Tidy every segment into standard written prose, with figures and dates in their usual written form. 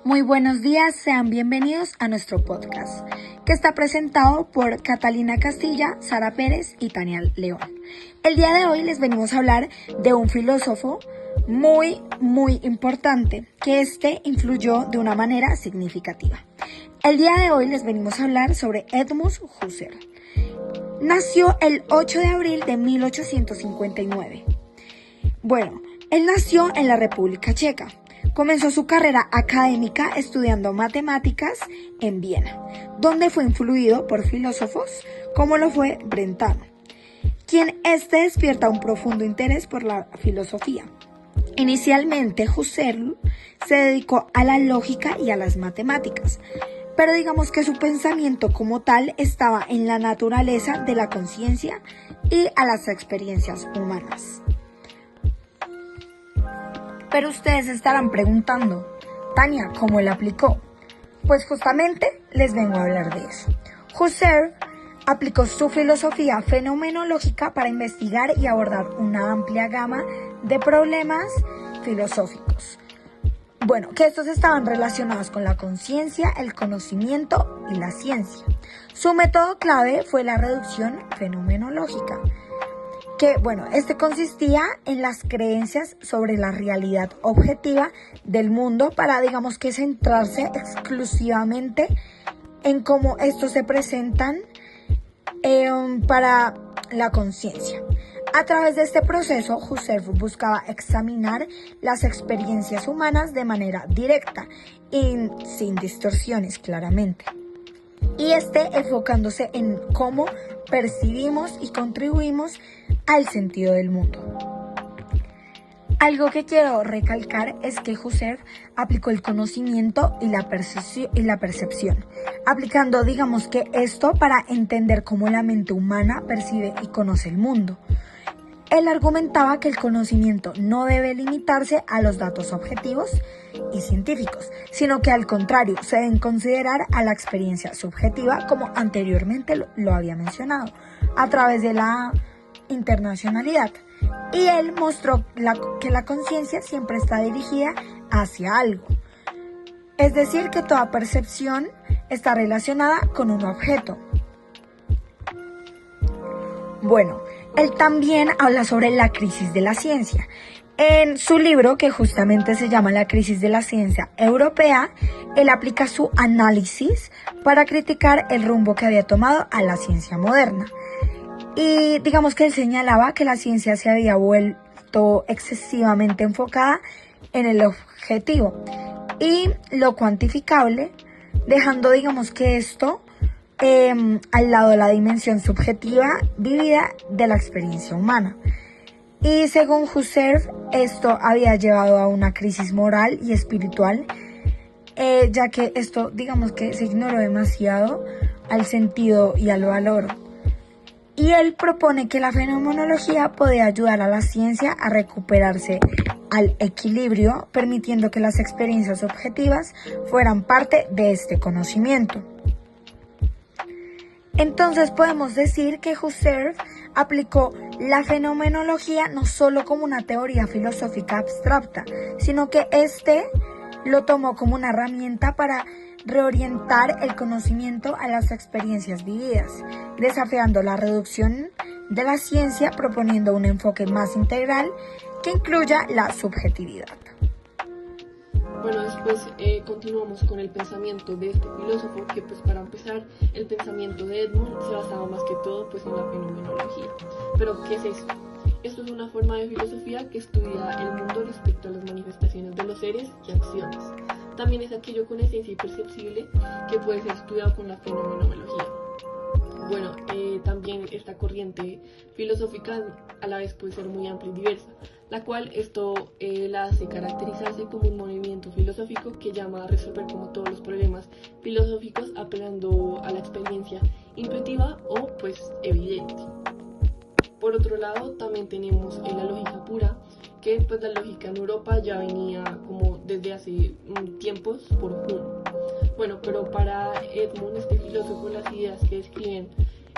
Muy buenos días, sean bienvenidos a nuestro podcast, que está presentado por Catalina Castilla, Sara Pérez y Tania León. El día de hoy les venimos a hablar de un filósofo muy importante, que influyó de una manera significativa. El día de hoy les venimos a hablar sobre Edmund Husserl. Nació el 8 de abril de 1859. Bueno, él nació en la República Checa. Comenzó su carrera académica estudiando matemáticas en Viena, donde fue influido por filósofos como lo fue Brentano, quien despierta un profundo interés por la filosofía. Inicialmente, Husserl se dedicó a la lógica y a las matemáticas, pero digamos que su pensamiento como tal estaba en la naturaleza de la conciencia y a las experiencias humanas. Pero ustedes se estarán preguntando, Tania, ¿cómo él aplicó? Pues justamente les vengo a hablar de eso. Husserl aplicó su filosofía fenomenológica para investigar y abordar una amplia gama de problemas filosóficos. Bueno, que estos estaban relacionados con la conciencia, el conocimiento y la ciencia. Su método clave fue la reducción fenomenológica, que consistía en las creencias sobre la realidad objetiva del mundo para, centrarse exclusivamente en cómo estos se presentan para la conciencia. A través de este proceso, Husserl buscaba examinar las experiencias humanas de manera directa y sin distorsiones, claramente. Y enfocándose en cómo percibimos y contribuimos al sentido del mundo. Algo que quiero recalcar es que Husserl aplicó el conocimiento y la percepción, aplicando, esto para entender cómo la mente humana percibe y conoce el mundo. Él argumentaba que el conocimiento no debe limitarse a los datos objetivos y científicos, sino que al contrario, se deben considerar a la experiencia subjetiva, como anteriormente lo había mencionado, a través de la internacionalidad. Y él mostró que la conciencia siempre está dirigida hacia algo. Es decir, que toda percepción está relacionada con un objeto. Bueno, él también habla sobre la crisis de la ciencia. En su libro, que justamente se llama La crisis de la ciencia europea, él aplica su análisis para criticar el rumbo que había tomado a la ciencia moderna. Y que él señalaba que la ciencia se había vuelto excesivamente enfocada en el objetivo y lo cuantificable, dejando que esto al lado de la dimensión subjetiva vivida de la experiencia humana. Y según Husserl, esto había llevado a una crisis moral y espiritual, ya que esto, se ignoró demasiado al sentido y al valor. Y él propone que la fenomenología podía ayudar a la ciencia a recuperarse al equilibrio, permitiendo que las experiencias objetivas fueran parte de este conocimiento. Entonces podemos decir que Husserl aplicó la fenomenología no solo como una teoría filosófica abstracta, sino que lo tomó como una herramienta para reorientar el conocimiento a las experiencias vividas, desafiando la reducción de la ciencia, proponiendo un enfoque más integral que incluya la subjetividad. Bueno, después continuamos con el pensamiento de este filósofo, que para empezar, el pensamiento de Edmund se basaba más que todo en la fenomenología. Pero, ¿qué es esto? Esto es una forma de filosofía que estudia el mundo respecto a las manifestaciones de los seres y acciones. También es aquello con esencia y perceptible que puede ser estudiado con la fenomenología. Bueno, también esta corriente filosófica a la vez puede ser muy amplia y diversa, la cual la hace caracterizarse como un movimiento filosófico que llama a resolver como todos los problemas filosóficos apelando a la experiencia intuitiva o evidente. Por otro lado, también tenemos la lógica pura, que la lógica en Europa ya venía como desde hace tiempos por Hume. Bueno, pero para Edmund, este filósofo, las ideas que describen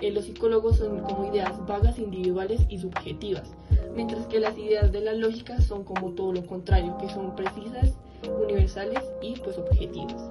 los psicólogos son como ideas vagas, individuales y subjetivas, mientras que las ideas de la lógica son como todo lo contrario, que son precisas universales y pues objetivas.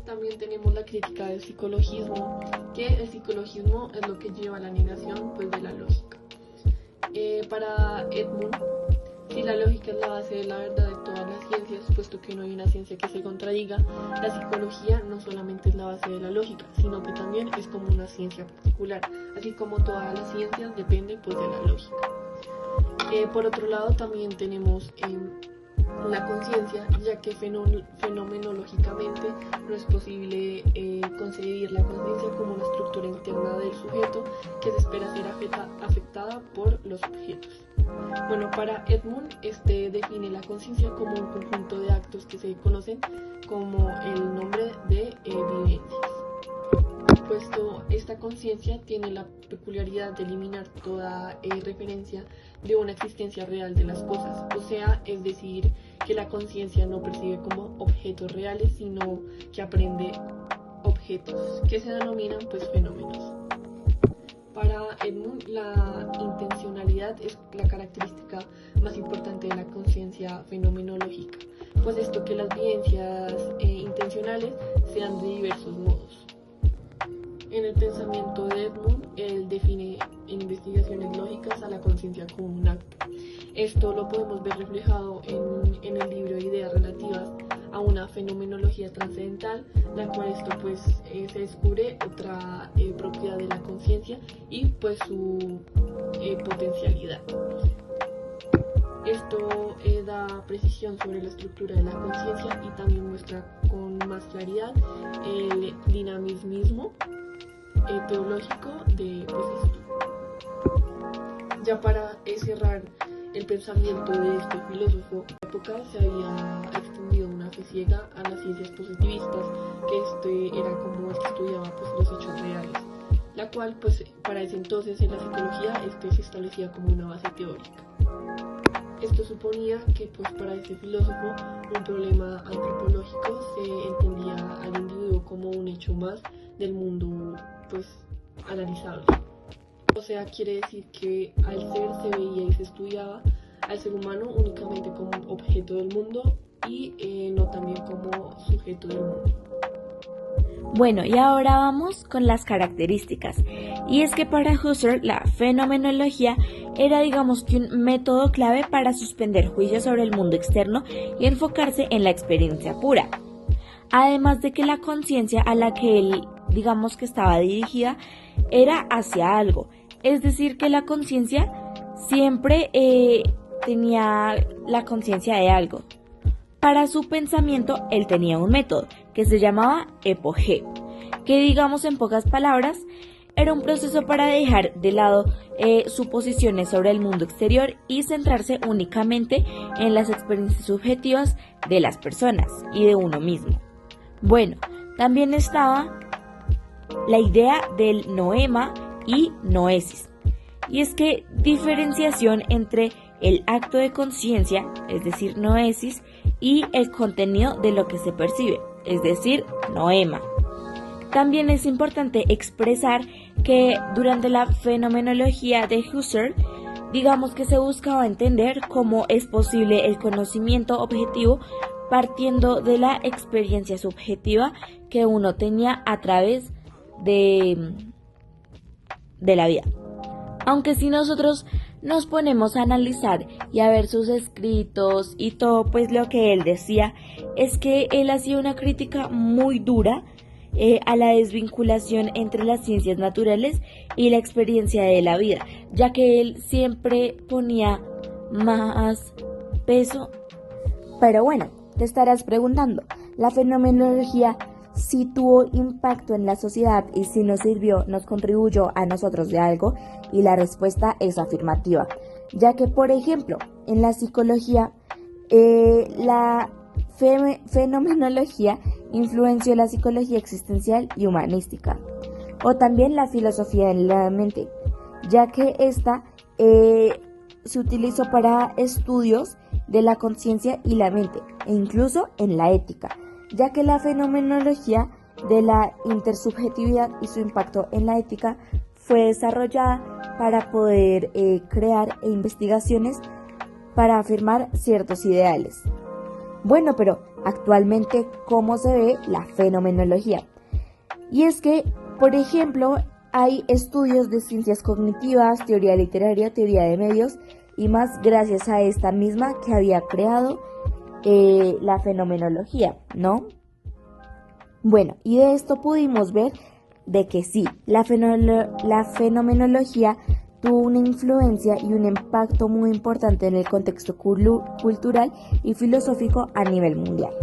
También tenemos la crítica del psicologismo, que el psicologismo es lo que lleva a la negación pues de la lógica. Para Edmund, si la lógica es la base de la verdad de todas las ciencias, puesto que no hay una ciencia que se contradiga, la psicología no solamente es la base de la lógica, sino que también es como una ciencia particular, así como todas las ciencias dependen pues de la lógica. Por otro lado, también tenemos la conciencia, ya que fenomenológicamente no es posible concebir la conciencia como una estructura interna del sujeto que se espera ser afectada por los objetos. Bueno, para Edmund, define la conciencia como un conjunto de actos que se conocen como el nombre de vivencias. Puesto esta conciencia tiene la peculiaridad de eliminar toda referencia de una existencia real de las cosas, o sea, es decir, que la conciencia no percibe como objetos reales, sino que aprende objetos, que se denominan pues fenómenos. Para Edmund, la intencionalidad es la característica más importante de la conciencia fenomenológica, pues esto que las vivencias intencionales sean de diversos modos. En el pensamiento de Edmund, él define en investigaciones lógicas a la conciencia como un acto. Esto lo podemos ver reflejado en el libro Ideas Relativas a una fenomenología trascendental, la cual se descubre otra propiedad de la conciencia y pues su potencialidad. Esto da precisión sobre la estructura de la conciencia y también muestra con más claridad el dinamismo teológico de esto. Ya para cerrar el pensamiento de este filósofo, en la época se había extendido una fe ciega a las ciencias positivistas, que era como el que estudiaba pues, los hechos reales, la cual pues para ese entonces en la psicología se establecía como una base teórica. Esto suponía que pues para este filósofo un problema antropológico se entendía al individuo como un hecho más del mundo pues analizable. O sea, quiere decir que al ser se veía y se estudiaba al ser humano únicamente como un objeto del mundo y no también como sujeto del mundo. Bueno, y ahora vamos con las características. Y es que para Husserl la fenomenología era digamos que un método clave para suspender juicios sobre el mundo externo y enfocarse en la experiencia pura. Además de que la conciencia a la que él digamos que estaba dirigida era hacia algo, es decir que la conciencia siempre tenía la conciencia de algo. Para su pensamiento él tenía un método que se llamaba epogé, que digamos en pocas palabras era un proceso para dejar de lado suposiciones sobre el mundo exterior y centrarse únicamente en las experiencias subjetivas de las personas y de uno mismo. Bueno, también estaba la idea del noema y noesis, y es que diferenciación entre el acto de conciencia, es decir, noesis, y el contenido de lo que se percibe, es decir, noema. También es importante expresar que durante la fenomenología de Husserl, digamos que se buscaba entender cómo es posible el conocimiento objetivo partiendo de la experiencia subjetiva que uno tenía a través de la vida. Aunque si nosotros nos ponemos a analizar y a ver sus escritos y todo, pues lo que él decía es que él hacía una crítica muy dura a la desvinculación entre las ciencias naturales y la experiencia de la vida, ya que él siempre ponía más peso. Pero bueno, te estarás preguntando, ¿la fenomenología sí tuvo impacto en la sociedad y si nos sirvió, nos contribuyó a nosotros de algo? Y la respuesta es afirmativa, ya que por ejemplo en la psicología la fenomenología influenció la psicología existencial y humanística, o también la filosofía de la mente, ya que esta se utilizó para estudios de la conciencia y la mente, e incluso en la ética, ya que la fenomenología de la intersubjetividad y su impacto en la ética fue desarrollada para poder crear investigaciones para afirmar ciertos ideales. Bueno, pero actualmente, ¿cómo se ve la fenomenología? Y es que, por ejemplo, hay estudios de ciencias cognitivas, teoría literaria, teoría de medios y más gracias a esta misma que había creado la fenomenología, ¿no? Bueno, y de esto pudimos ver de que sí, la fenomenología tuvo una influencia y un impacto muy importante en el contexto cultural y filosófico a nivel mundial.